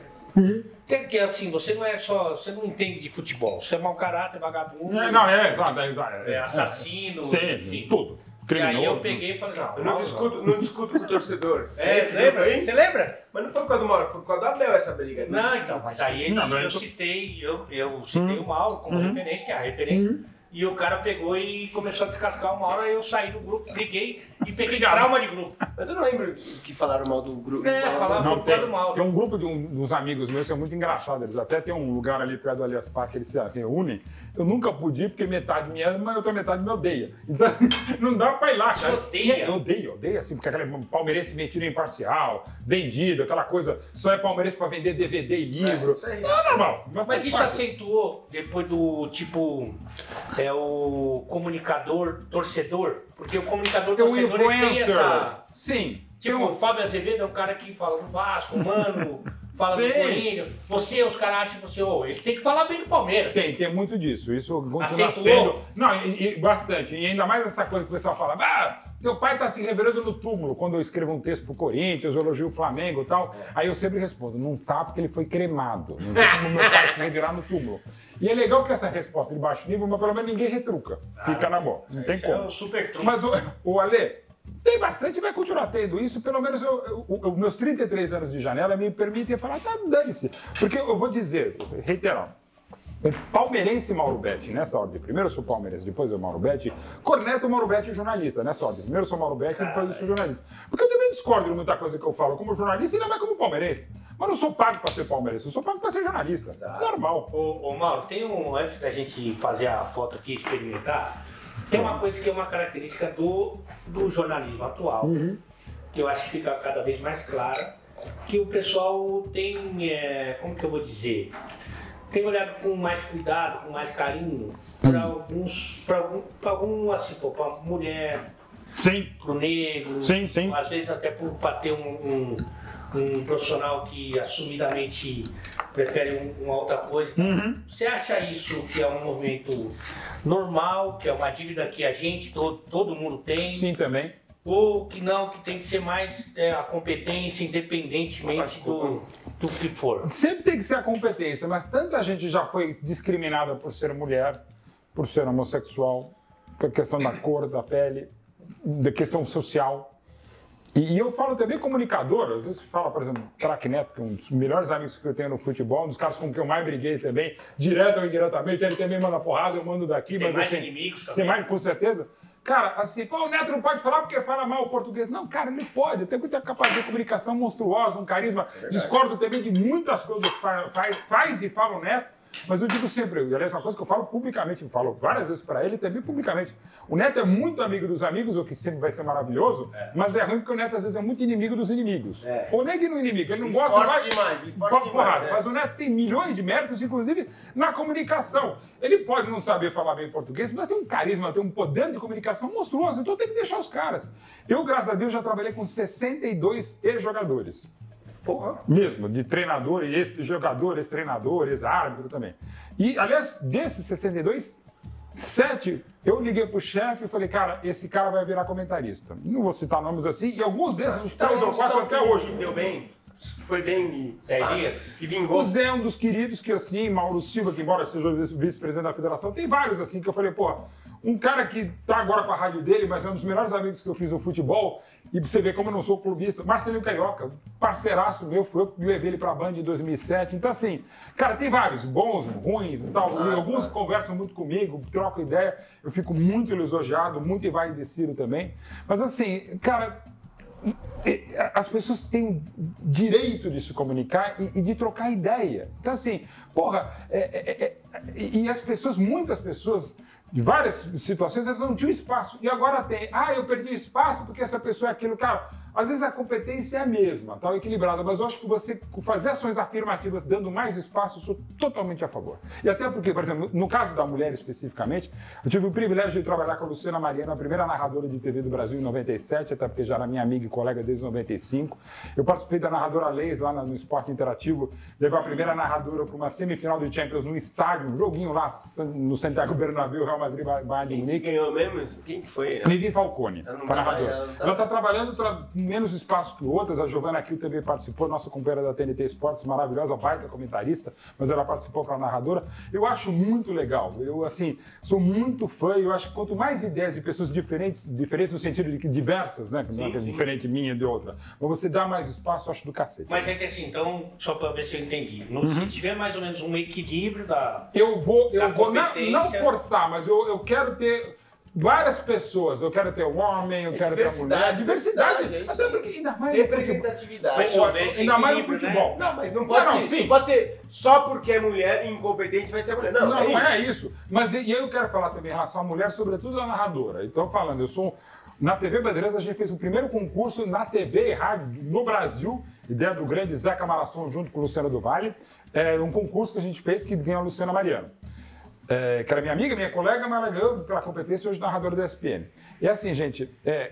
Que assim, você não é só. Você não entende de futebol. Você é mau caráter, vagabundo. Exato. É assassino, sim, enfim. Tudo. E aí eu peguei e falei, não discuto com o torcedor. Você lembra? Você lembra? Mas não foi por causa do Mauro, foi por causa do Abel essa briga. Não, então, mas aí eu citei o Mauro como referência, que é a referência. E o cara pegou e começou a descascar uma hora, eu saí do grupo, briguei e peguei trauma de grupo. Mas eu não lembro que falaram mal do grupo. Falaram do mal. Tem um grupo de uns amigos meus que é muito engraçado. Eles até tem um lugar ali perto do Allianz Parque, eles se reúnem. Eu nunca pude ir porque metade me ama, mas a outra metade me odeia. Então não dá pra ir lá, cara. Odeia? Eu odeio assim, porque aquele palmeirense metido imparcial, vendido, aquela coisa, só é palmeirense pra vender DVD e livro. Isso aí. Não é normal. Mas isso acentuou depois do tipo. É o comunicador torcedor, porque o comunicador torcedor ele tem essa... Sim. Tipo, o Fábio Azevedo é um cara que fala do Vasco, Mano, fala do Corinthians. Os caras acham que você, ele tem que falar bem do Palmeiras. Tem muito disso. Isso continua Acentuou? sendo... Não, bastante. E ainda mais essa coisa que o pessoal fala, teu pai tá se revelando no túmulo. Quando eu escrevo um texto pro Corinthians, eu elogio o Flamengo e tal, aí eu sempre respondo, não tá porque ele foi cremado. Não tem como meu pai se revelar no túmulo. E é legal que essa resposta de baixo nível, mas pelo menos ninguém retruca. Fica na boa. Não tem como. É um super truque. Mas o Ale, tem bastante e vai continuar tendo isso. Pelo menos meus 33 anos de janela me permitem falar, tá, dane-se. Porque eu vou dizer, reiterando, o palmeirense Mauro Betti, nessa ordem. Primeiro eu sou palmeirense, depois eu Mauro Betti. Corneto Mauro Betti jornalista, nessa ordem. Primeiro eu sou Mauro Betti, depois eu sou jornalista. Porque eu também discordo de muita coisa que eu falo como jornalista e ainda mais como palmeirense. Mas não sou pago para ser palmeirense, eu sou pago para ser jornalista. Normal. Ô Mauro, antes da gente fazer a foto aqui e experimentar, tem uma coisa que é uma característica do jornalismo atual, que eu acho que fica cada vez mais clara, que o pessoal tem, como que eu vou dizer, tem olhado com mais cuidado, com mais carinho para algum assim, para mulher, para o negro, Sim. Às vezes até para ter um profissional que assumidamente prefere uma outra coisa. Você acha isso que é um movimento normal, que é uma dívida que a gente, todo mundo tem? Sim, também. Ou que não, que tem que ser mais a competência, independentemente do que for? Sempre tem que ser a competência, mas tanta gente já foi discriminada por ser mulher, por ser homossexual, por questão da cor da pele, da questão social. E eu falo também comunicador, às vezes fala, por exemplo, Craque Neto, que é um dos melhores amigos que eu tenho no futebol, um dos caras com quem eu mais briguei também, direto ou indiretamente, ele também manda porrada, eu mando daqui, tem mas mais assim... inimigos também. Tem mais, com certeza. Cara, assim, o Neto não pode falar porque fala mal o português. Não, cara, ele pode, tem muita capacidade de comunicação monstruosa, um carisma. Discordo também de muitas coisas que faz e fala o Neto. Mas eu digo sempre, aliás, uma coisa que eu falo publicamente, eu falo várias vezes para ele, também publicamente. O Neto é muito amigo dos amigos, o que sempre vai ser maravilhoso, mas é ruim porque o Neto às vezes é muito inimigo dos inimigos. Ou nem que no inimigo, ele não gosta demais, ele forte demais. Mas o Neto tem milhões de méritos, inclusive na comunicação. Ele pode não saber falar bem português, mas tem um carisma, tem um poder de comunicação monstruoso, então tem que deixar os caras. Eu, graças a Deus, já trabalhei com 62 ex-jogadores. Porra. Mesmo, de treinador, ex-jogador, ex-treinador, ex-árbitro também. E, aliás, desses 62, 7, eu liguei pro chefe e falei, cara, esse cara vai virar comentarista. Não vou citar nomes assim, e alguns desses, os 3 ou 4 até hoje. Deu bem? Foi bem... Zé Dias? Que vingou. O Zé é um dos queridos que, assim, Mauro Silva, que embora seja vice-presidente da federação, tem vários, assim, que eu falei, pô, um cara que tá agora com a rádio dele, mas é um dos melhores amigos que eu fiz no futebol, e pra você ver como eu não sou clubista, Marcelinho Carioca, parceiraço meu, foi eu que levei ele pra Band em 2007. Então, assim, cara, tem vários, bons, ruins e tal. Alguns conversam muito comigo, trocam ideia. Eu fico muito lisonjeado, muito envaidecido também. Mas, assim, cara, as pessoas têm o direito de se comunicar e de trocar ideia. Então, assim, porra, e as pessoas, muitas pessoas, de várias situações, elas não tinham espaço. E agora tem, eu perdi espaço porque essa pessoa é aquilo. Cara, às vezes a competência é a mesma, tá equilibrada, mas eu acho que você fazer ações afirmativas dando mais espaço, eu sou totalmente a favor. E até porque, por exemplo, no caso da mulher especificamente, eu tive o privilégio de trabalhar com a Luciana Mariano, a primeira narradora de TV do Brasil em 97, até porque já era minha amiga e colega desde 95. Eu participei da narradora Leis lá no Esporte Interativo, levei a primeira narradora para uma semifinal de Champions no estádio, um joguinho lá no Santiago Bernabéu, Real Madrid, Bayern de Munique. Quem ganhou mesmo? Quem que foi? Vivi Falcone, a narradora. Ela está trabalhando menos espaço que outras. A Giovana Kiel também participou, nossa companheira da TNT Esportes, maravilhosa, baita comentarista, mas ela participou para a narradora. Eu acho muito legal. Eu, assim, sou muito fã e eu acho que quanto mais ideias de pessoas diferentes no sentido de que diversas, né? Não é diferente minha e de outra, mas você dá mais espaço, eu acho do cacete. Mas é que assim, então, só para ver se eu entendi, se tiver mais ou menos um equilíbrio da Eu vou não forçar, mas eu quero ter várias pessoas. Eu quero ter um homem, eu quero ter uma mulher. Diversidade. Até porque ainda mais representatividade. Ainda mais no futebol. Né? Não, mas não pode ser só porque é mulher e incompetente vai ser mulher. Não é isso. Mas e eu quero falar também em relação à mulher, sobretudo a narradora. Então, falando, eu sou... Na TV Bandeirantes, a gente fez o primeiro concurso na TV e rádio no Brasil, ideia do grande Zeca Maraston junto com o Luciano do Vale. Um concurso que a gente fez que ganhou a Luciana Mariano. Que era minha amiga, minha colega, mas ela ganhou pela competência hoje narradora da ESPN. E assim, gente,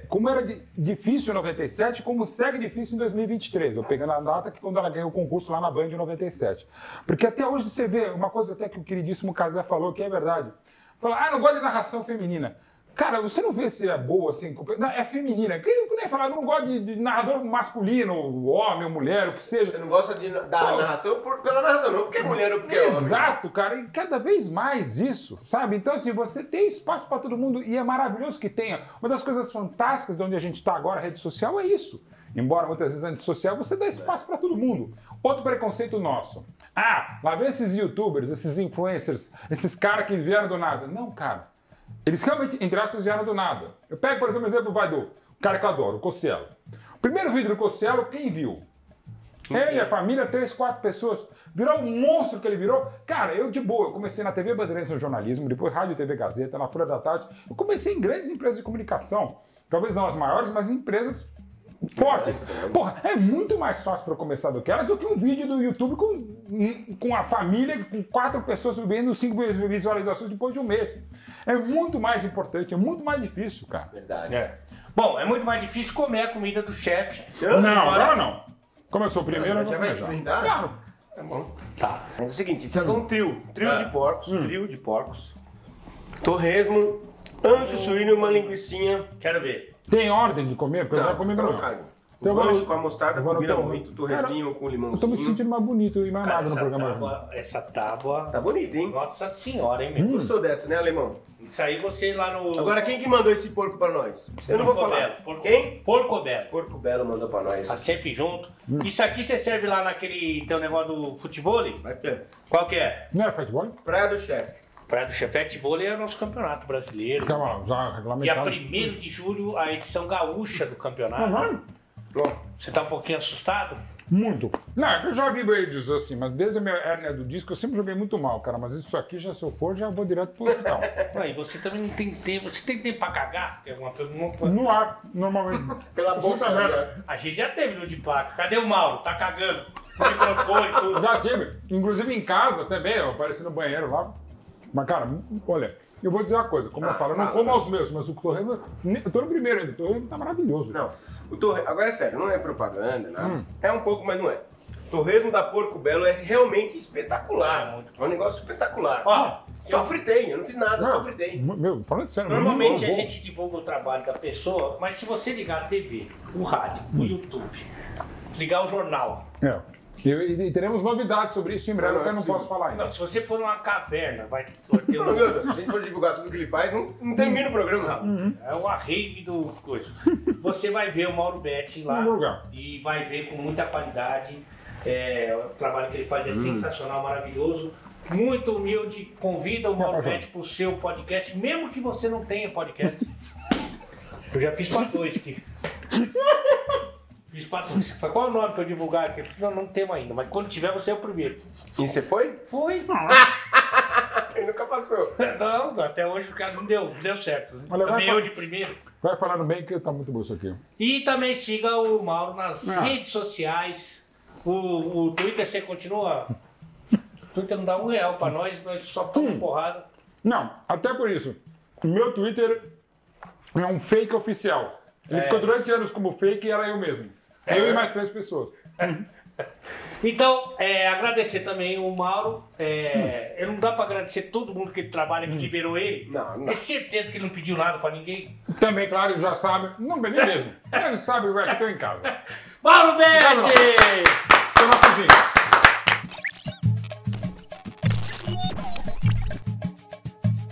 como era difícil em 97, como segue difícil em 2023. Eu pegando a data que quando ela ganhou o concurso lá na Band em 97. Porque até hoje você vê uma coisa até que o queridíssimo Casé falou, que é verdade. Fala, não gosto de narração feminina. Cara, você não vê se é boa, assim, não, é feminina. Eu nem falar, não gosto de narrador masculino, homem ou mulher, o que seja. Você não gosta da narração pela narração, não porque é mulher ou porque é homem. Exato, cara, e cada vez mais isso, sabe? Então, assim, você tem espaço para todo mundo e é maravilhoso que tenha. Uma das coisas fantásticas de onde a gente está agora, a rede social, é isso. Embora muitas vezes a rede social, você dá espaço para todo mundo. Outro preconceito nosso. Lá vem esses youtubers, esses influencers, esses caras que vieram do nada. Não, cara. Eles realmente, entre aspas, vieram do nada. Eu pego, por exemplo, o exemplo do cara que eu adoro, o Cossielo. O primeiro vídeo do Cossielo, quem viu? Ele, a família, 3, 4 pessoas. Virou um monstro que ele virou. Cara, eu de boa, eu comecei na TV Bandeirantes no jornalismo, depois Rádio e TV Gazeta, na Folha da Tarde. Eu comecei em grandes empresas de comunicação. Talvez não as maiores, mas empresas fortes. Porra, é muito mais fácil para começar do que elas do que um vídeo do YouTube com a família, com 4 pessoas subindo 5 visualizações depois de um mês. É muito mais importante, é muito mais difícil, cara. Verdade. Bom, é muito mais difícil comer a comida do chefe. Não, agora não. Como eu sou o primeiro, eu vou já vai começar. experimentar? Claro. Tá bom. Tá. É o seguinte, isso é um trio. Trio de porcos. Torresmo, ancho suíno e uma linguicinha. Quero ver. Tem ordem de comer? Porque eu já comi melhor. O ancho com a mostarda combina muito, torresminho com limãozinho. Eu tô me sentindo mais bonito e mais magro no programa. Essa tábua... Tá bonita, hein? Nossa senhora, hein, meu? Gostou dessa, né, alemão? Isso aí você lá no... Agora, quem que mandou esse porco pra nós? Eu não vou falar. Quem? Porco Belo. Porco Belo mandou pra nós. Tá sempre junto. Isso aqui você serve lá naquele teu negócio do futebol? Qual que é? Não é futebol? Praia do Chefe. Praia do Chefe. Futebol é o nosso campeonato brasileiro. Já regulamentado. Dia 1º de julho, a edição gaúcha do campeonato. Você tá um pouquinho assustado? Muito. Não, eu já ouvi ele dizer assim, mas desde a minha hérnia do disco eu sempre joguei muito mal, cara. Mas isso aqui, já se eu for, já vou direto pro hospital. E você também não tem tempo. Você tem tempo pra cagar? Tem alguma pergunta? No ar, normalmente. Pela bolsa. A gente já teve no de placa. Cadê o Mauro? Tá cagando. O microfone, tudo. Já tive. Inclusive em casa também, eu apareci no banheiro lá. Mas, cara, olha, eu vou dizer uma coisa. Como eu falo, eu não como aos meus, mas o torresmo... Eu tô no primeiro ainda. O torresmo tá maravilhoso. Não. Agora é sério, não é propaganda, nada. É um pouco, mas não é. O torresmo da Porco Belo é realmente espetacular. É um negócio espetacular. Só fritei, eu não fiz nada, só fritei. Meu, falando sério. Normalmente a gente divulga o trabalho da pessoa, mas se você ligar a TV, o rádio, o YouTube, ligar o jornal, E teremos novidades sobre isso em breve, que eu não posso falar ainda. Não, se você for numa caverna, vai ter Não, meu Deus, se a gente for divulgar tudo que ele faz, não termina o programa. É uma rave do coisa. Você vai ver o Mauro Betti lá e vai ver com muita qualidade. O trabalho que ele faz é sensacional, maravilhoso. Muito humilde. Convida o Mauro Betti para o seu podcast, mesmo que você não tenha podcast. Eu já fiz para 2 aqui. Fiz para 2. Qual é o nome para eu divulgar aqui? Não temos ainda, mas quando tiver você é o primeiro. E você foi? Foi. Ele nunca passou. Não, até hoje o cara não deu certo. Também eu de primeiro. Vai falando bem que tá muito bom isso aqui. E também siga o Mauro nas redes sociais. O Twitter você continua. O Twitter não dá R$1 pra nós só tomamos porrada. Não, até por isso. O meu Twitter é um fake oficial. Ele ficou durante anos como fake e era eu mesmo. Eu e mais 3 pessoas. Então, agradecer também o Mauro. Não dá pra agradecer todo mundo que trabalha, que liberou ele. Não. Tenho certeza que ele não pediu nada pra ninguém. Também, claro, já sabe. Não, nem mesmo. Ele sabe que eu estou em casa. Mauro Betti! Estou na cozinha.